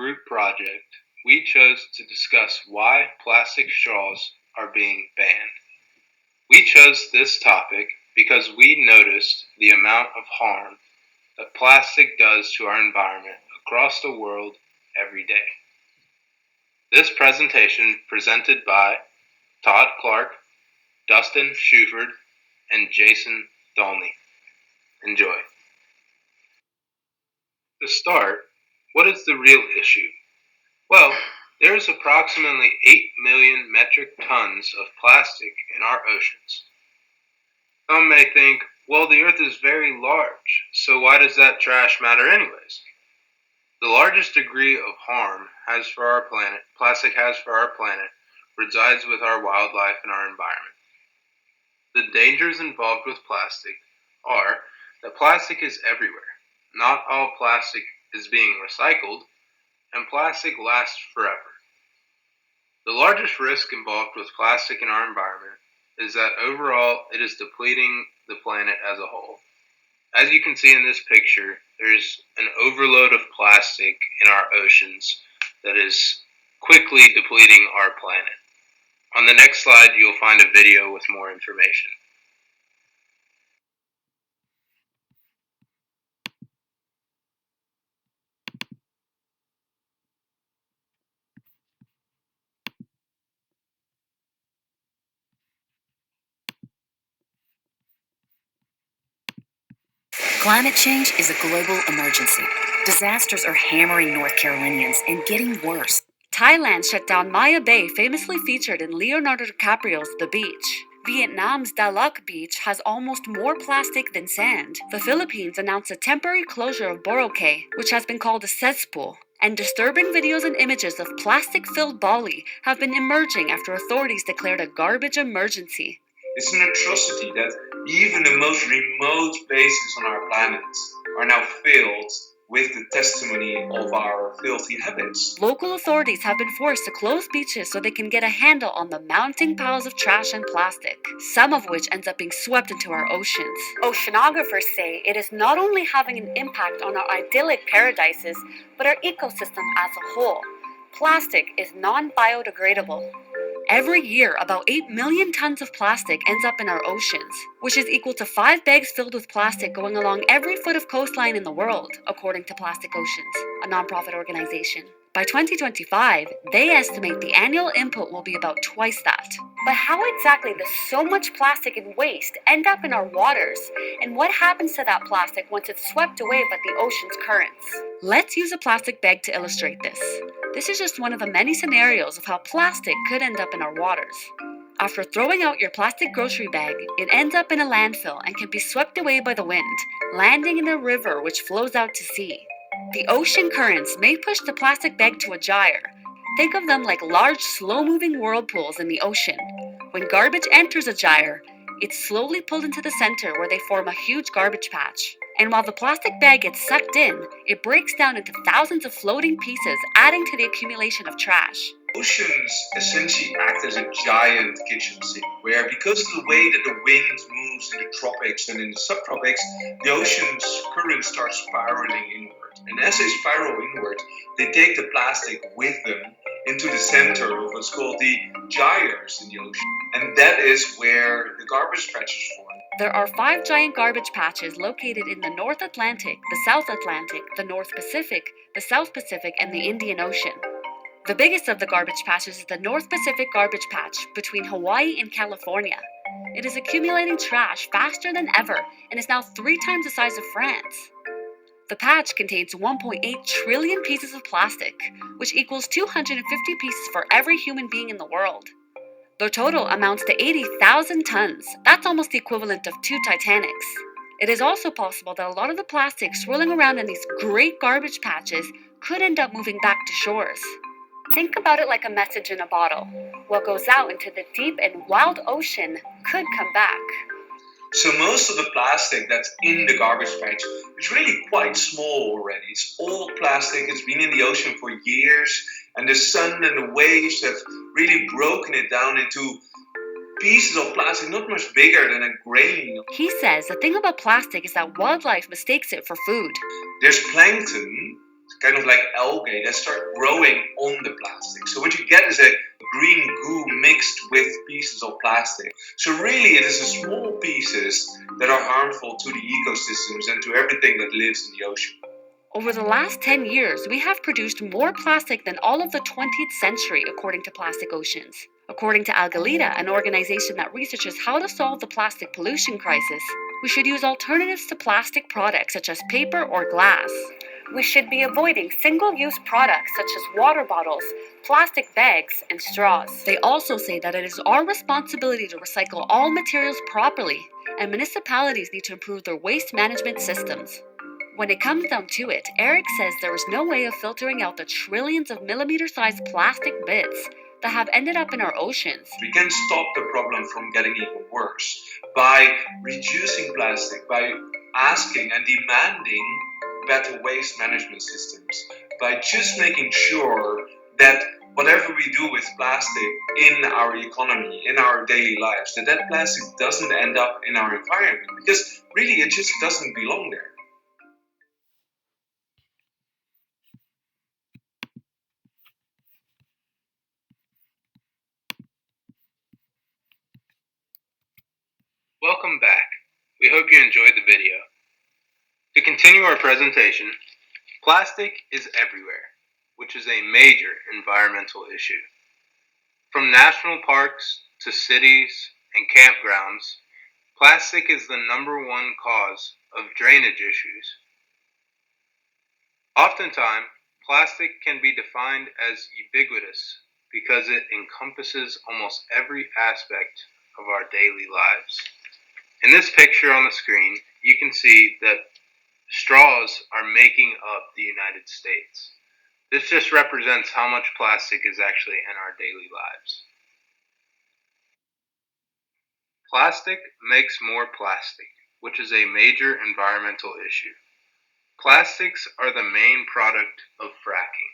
group project, we chose to discuss why plastic straws are being banned. We chose this topic because we noticed the amount of harm that plastic does to our environment across the world every day. This presentation presented by Todd Clark, Dustin Shuford, and Jason Dolney. Enjoy. To start, what is the real issue? Well, there is approximately 8 million metric tons of plastic in our oceans. Some may think, well, the Earth is very large, so why does that trash matter anyways? The largest degree of harm plastic has for our planet, resides with our wildlife and our environment. The dangers involved with plastic are that plastic is everywhere. Not all plastic is being recycled, and plastic lasts forever. The largest risk involved with plastic in our environment is that overall it is depleting the planet as a whole. As you can see in this picture, there's an overload of plastic in our oceans that is quickly depleting our planet. On the next slide, you'll find a video with more information. Climate change is a global emergency. Disasters are hammering North Carolinians and getting worse. Thailand shut down Maya Bay, famously featured in Leonardo DiCaprio's The Beach. Vietnam's Dalat Beach has almost more plastic than sand. The Philippines announced a temporary closure of Boracay, which has been called a cesspool. And disturbing videos and images of plastic-filled Bali have been emerging after authorities declared a garbage emergency. It's an atrocity that even the most remote places on our planet are now filled with the testimony of our filthy habits. Local authorities have been forced to close beaches so they can get a handle on the mounting piles of trash and plastic, some of which ends up being swept into our oceans. Oceanographers say it is not only having an impact on our idyllic paradises, but our ecosystem as a whole. Plastic is non-biodegradable. Every year, about 8 million tons of plastic ends up in our oceans, which is equal to 5 bags filled with plastic going along every foot of coastline in the world, according to Plastic Oceans, a nonprofit organization. By 2025, they estimate the annual input will be about twice that. But how exactly does so much plastic and waste end up in our waters? And what happens to that plastic once it's swept away by the ocean's currents? Let's use a plastic bag to illustrate this. This is just one of the many scenarios of how plastic could end up in our waters. After throwing out your plastic grocery bag, it ends up in a landfill and can be swept away by the wind, landing in a river which flows out to sea. The ocean currents may push the plastic bag to a gyre. Think of them like large, slow-moving whirlpools in the ocean. When garbage enters a gyre, it's slowly pulled into the center where they form a huge garbage patch. And while the plastic bag gets sucked in, it breaks down into thousands of floating pieces, adding to the accumulation of trash. Oceans essentially act as a giant kitchen sink, where because of the way that the wind moves in the tropics and in the subtropics, the ocean's currents start spiraling inward. And as they spiral inward, they take the plastic with them into the center of what's called the gyres in the ocean. And that is where the garbage patches form. There are 5 giant garbage patches located in the North Atlantic, the South Atlantic, the North Pacific, the South Pacific, and the Indian Ocean. The biggest of the garbage patches is the North Pacific Garbage Patch between Hawaii and California. It is accumulating trash faster than ever and is now 3 times the size of France. The patch contains 1.8 trillion pieces of plastic, which equals 250 pieces for every human being in the world. The total amounts to 80,000 tons. That's almost the equivalent of 2 Titanics. It is also possible that a lot of the plastic swirling around in these great garbage patches could end up moving back to shores. Think about it like a message in a bottle. What goes out into the deep and wild ocean could come back. So most of the plastic that's in the garbage patch is really quite small already. It's old plastic, it's been in the ocean for years, and the sun and the waves have really broken it down into pieces of plastic not much bigger than a grain. He says the thing about plastic is that wildlife mistakes it for food. There's plankton kind of like algae that start growing on the plastic. So what you get is a green goo mixed with pieces of plastic. So really it is the small pieces that are harmful to the ecosystems and to everything that lives in the ocean. Over the last 10 years, we have produced more plastic than all of the 20th century, according to Plastic Oceans. According to Algalita, an organization that researches how to solve the plastic pollution crisis, we should use alternatives to plastic products such as paper or glass. We should be avoiding single-use products such as water bottles, plastic bags, and straws. They also say that it is our responsibility to recycle all materials properly, and municipalities need to improve their waste management systems. When it comes down to it, Eric says there is no way of filtering out the trillions of millimeter-sized plastic bits that have ended up in our oceans. We can stop the problem from getting even worse by reducing plastic, by asking and demanding better waste management systems, by just making sure that whatever we do with plastic in our economy, in our daily lives, that plastic doesn't end up in our environment, because really it just doesn't belong there. Welcome back. We hope you enjoyed the video. To continue our presentation, plastic is everywhere, which is a major environmental issue. From national parks to cities and campgrounds, plastic is the number one cause of drainage issues. Oftentimes, plastic can be defined as ubiquitous because it encompasses almost every aspect of our daily lives. In this picture on the screen, you can see that straws are making up the United States. This just represents how much plastic is actually in our daily lives. Plastic makes more plastic, which is a major environmental issue. Plastics are the main product of fracking.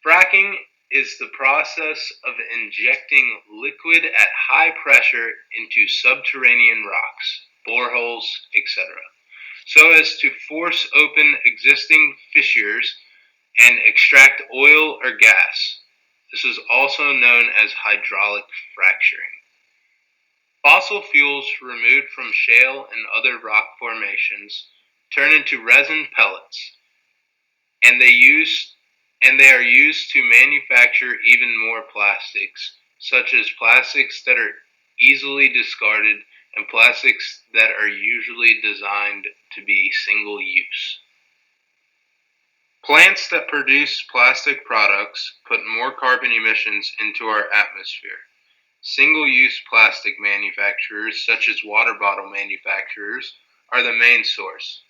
Fracking is the process of injecting liquid at high pressure into subterranean rocks, boreholes, etc., so as to force open existing fissures and extract oil or gas. This is also known as hydraulic fracturing. Fossil fuels removed from shale and other rock formations turn into resin pellets, and they are used to manufacture even more plastics, such as plastics that are easily discarded and plastics that are usually designed to be single use. Plants that produce plastic products put more carbon emissions into our atmosphere. Single-use plastic manufacturers, such as water bottle manufacturers, are the main source.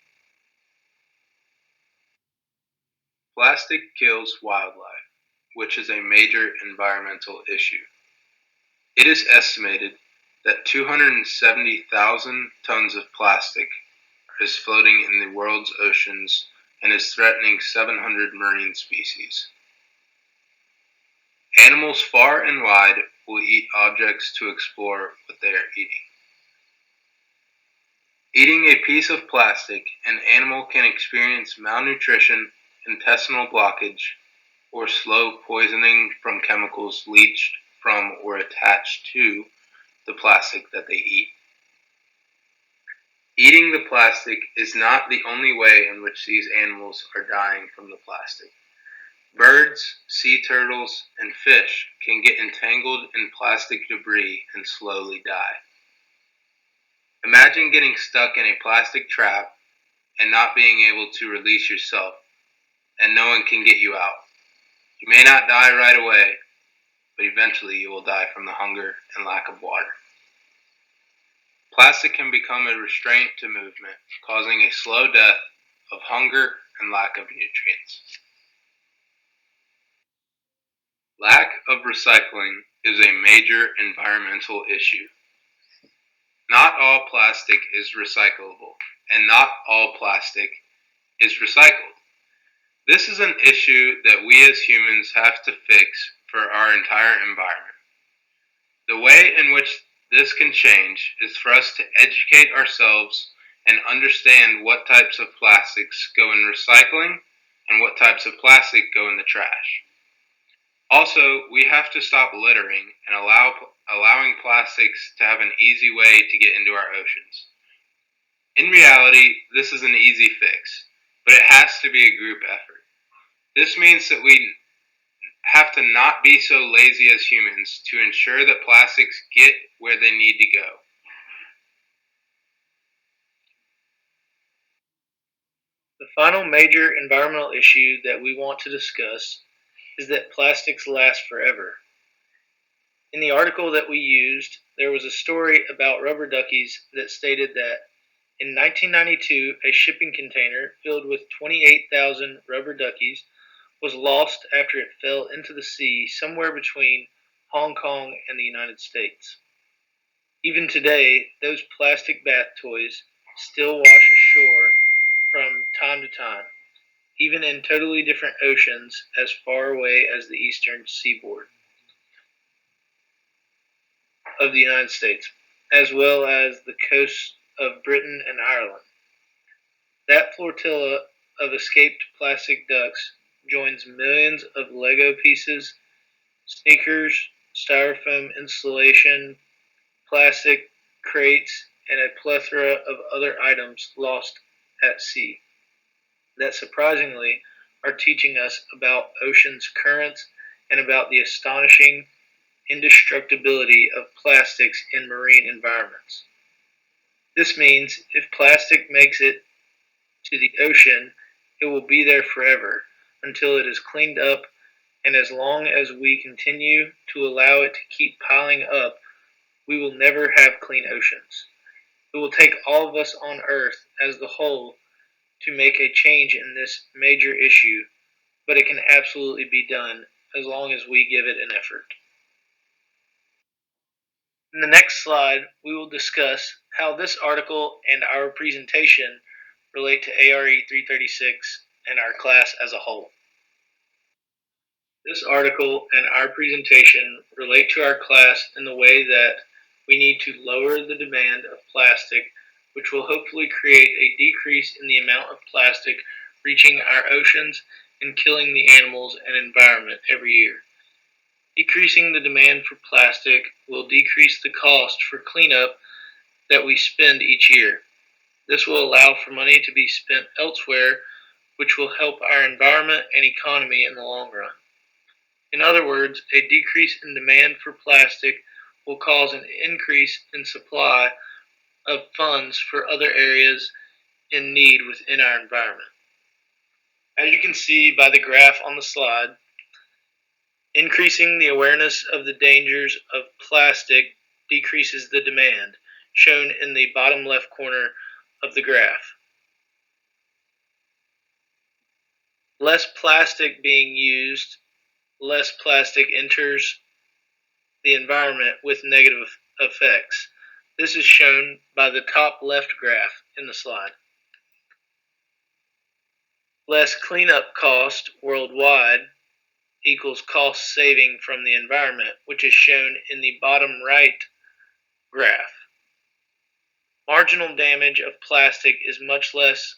Plastic kills wildlife, which is a major environmental issue. It is estimated that 270,000 tons of plastic is floating in the world's oceans and is threatening 700 marine species. Animals far and wide will eat objects to explore what they are eating. Eating a piece of plastic, an animal can experience malnutrition, intestinal blockage, or slow poisoning from chemicals leached from or attached to the plastic that they eat. Eating the plastic is not the only way in which these animals are dying from the plastic. Birds, sea turtles, and fish can get entangled in plastic debris and slowly die. Imagine getting stuck in a plastic trap and not being able to release yourself, and no one can get you out. You may not die right away, but eventually you will die from the hunger and lack of water. Plastic can become a restraint to movement, causing a slow death of hunger and lack of nutrients. Lack of recycling is a major environmental issue. Not all plastic is recyclable, and not all plastic is recycled. This is an issue that we as humans have to fix for our entire environment. The way in which this can change is for us to educate ourselves and understand what types of plastics go in recycling and what types of plastic go in the trash. Also, we have to stop littering and allowing plastics to have an easy way to get into our oceans. In reality, this is an easy fix, but it has to be a group effort. This means that we have to not be so lazy as humans to ensure that plastics get where they need to go. The final major environmental issue that we want to discuss is that plastics last forever. In the article that we used, there was a story about rubber duckies that stated that in 1992, a shipping container filled with 28,000 rubber duckies was lost after it fell into the sea somewhere between Hong Kong and the United States. Even today, those plastic bath toys still wash ashore from time to time, even in totally different oceans as far away as the eastern seaboard of the United States, as well as the coasts of Britain and Ireland. That flotilla of escaped plastic ducks joins millions of Lego pieces, sneakers, styrofoam insulation, plastic crates, and a plethora of other items lost at sea that surprisingly are teaching us about ocean's currents and about the astonishing indestructibility of plastics in marine environments. This means if plastic makes it to the ocean, it will be there forever until it is cleaned up, and as long as we continue to allow it to keep piling up, we will never have clean oceans. It will take all of us on Earth as the whole to make a change in this major issue, but it can absolutely be done as long as we give it an effort. In the next slide, we will discuss how this article and our presentation relate to ARE 336 and our class as a whole. This article and our presentation relate to our class in the way that we need to lower the demand of plastic, which will hopefully create a decrease in the amount of plastic reaching our oceans and killing the animals and environment every year. Decreasing the demand for plastic will decrease the cost for cleanup that we spend each year. This will allow for money to be spent elsewhere, which will help our environment and economy in the long run. In other words, a decrease in demand for plastic will cause an increase in supply of funds for other areas in need within our environment. As you can see by the graph on the slide, increasing the awareness of the dangers of plastic decreases the demand, shown in the bottom left corner of the graph. Less plastic being used, less plastic enters the environment with negative effects. This is shown by the top left graph in the slide. Less cleanup cost worldwide equals cost saving from the environment, which is shown in the bottom right graph. Marginal damage of plastic is much less,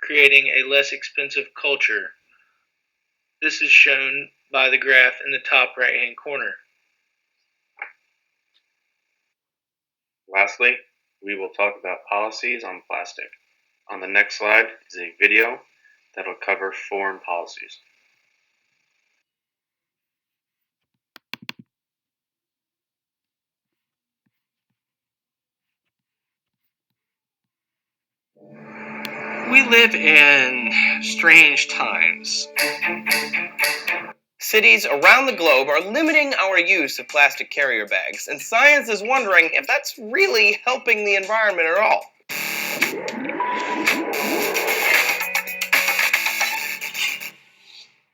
creating a less expensive culture. This is shown by the graph in the top right-hand corner. Lastly, we will talk about policies on plastic. On the next slide is a video that will cover foreign policies. We live in strange times. Cities around the globe are limiting our use of plastic carrier bags, and science is wondering if that's really helping the environment at all.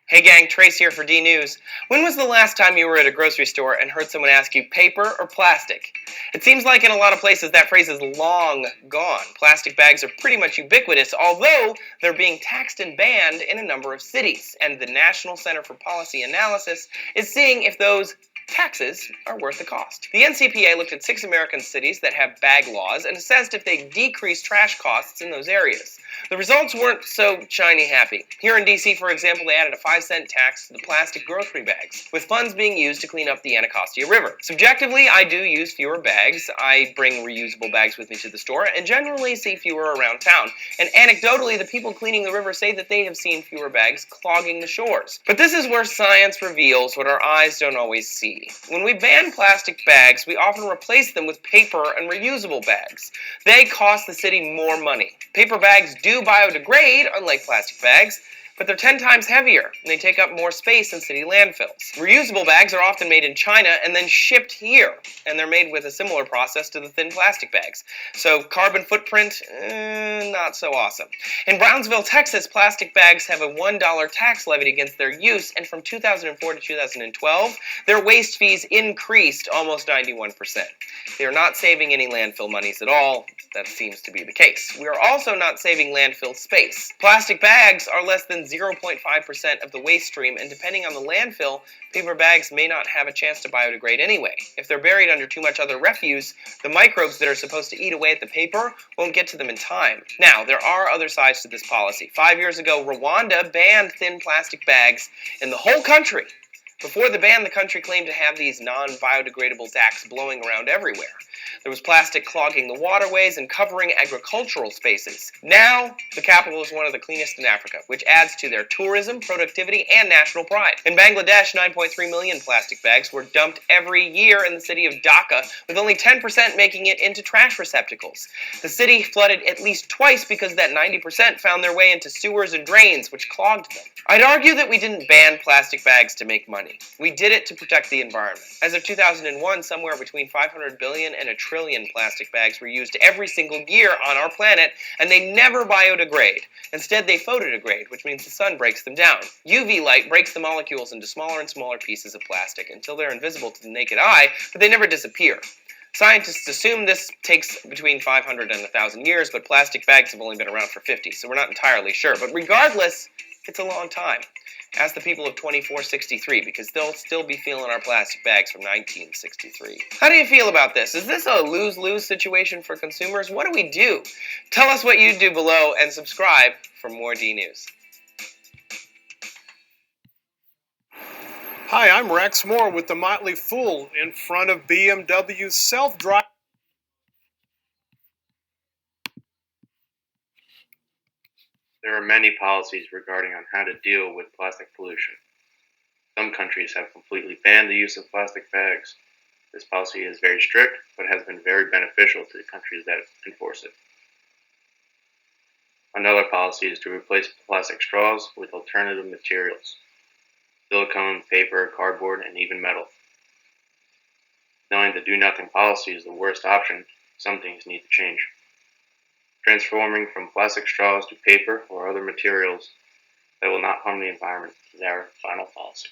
Hey gang, Trace here for D News. When was the last time you were at a grocery store and heard someone ask you paper or plastic? It seems like in a lot of places that phrase is long gone. Plastic bags are pretty much ubiquitous, although they're being taxed and banned in a number of cities. And the National Center for Policy Analysis is seeing if those taxes are worth the cost. The NCPA looked at 6 American cities that have bag laws and assessed if they decreased trash costs in those areas. The results weren't so shiny happy. Here in DC, for example, they added a 5-cent tax to the plastic grocery bags, with funds being used to clean up the Anacostia River. Subjectively, I do use fewer bags. I bring reusable bags with me to the store and generally see fewer around town. And anecdotally, the people cleaning the river say that they have seen fewer bags clogging the shores. But this is where science reveals what our eyes don't always see. When we ban plastic bags, we often replace them with paper and reusable bags. They cost the city more money. Paper bags do biodegrade, unlike plastic bags, but they're 10 times heavier, and they take up more space in city landfills. Reusable bags are often made in China and then shipped here, and they're made with a similar process to the thin plastic bags. So carbon footprint, not so awesome. In Brownsville, Texas, plastic bags have a $1 tax levied against their use, and from 2004 to 2012, their waste fees increased almost 91%. They are not saving any landfill monies at all. That seems to be the case. We are also not saving landfill space. Plastic bags are less than 0.5% of the waste stream, and depending on the landfill, paper bags may not have a chance to biodegrade anyway. If they're buried under too much other refuse, the microbes that are supposed to eat away at the paper won't get to them in time. Now, there are other sides to this policy. 5 years ago, Rwanda banned thin plastic bags in the whole country. Before the ban, the country claimed to have these non-biodegradable sacks blowing around everywhere. There was plastic clogging the waterways and covering agricultural spaces. Now, the capital is one of the cleanest in Africa, which adds to their tourism, productivity, and national pride. In Bangladesh, 9.3 million plastic bags were dumped every year in the city of Dhaka, with only 10% making it into trash receptacles. The city flooded at least twice because that 90% found their way into sewers and drains, which clogged them. I'd argue that we didn't ban plastic bags to make money. We did it to protect the environment. As of 2001, somewhere between 500 billion and a trillion plastic bags were used every single year on our planet, and they never biodegrade. Instead, they photodegrade, which means the sun breaks them down. UV light breaks the molecules into smaller and smaller pieces of plastic until they're invisible to the naked eye, but they never disappear. Scientists assume this takes between 500 and 1,000 years, but plastic bags have only been around for 50, so we're not entirely sure. But regardless, it's a long time. Ask the people of 2463, because they'll still be feeling our plastic bags from 1963. How do you feel about this? Is this a lose-lose situation for consumers? What do we do? Tell us what you do below and subscribe for more D News. Hi, I'm Rex Moore with the Motley Fool in front of BMW's self-driving. There are many policies regarding on how to deal with plastic pollution. Some countries have completely banned the use of plastic bags. This policy is very strict, but has been very beneficial to the countries that enforce it. Another policy is to replace plastic straws with alternative materials: silicone, paper, cardboard, and even metal. Knowing the do-nothing policy is the worst option, some things need to change. Transforming from plastic straws to paper or other materials that will not harm the environment is our final policy.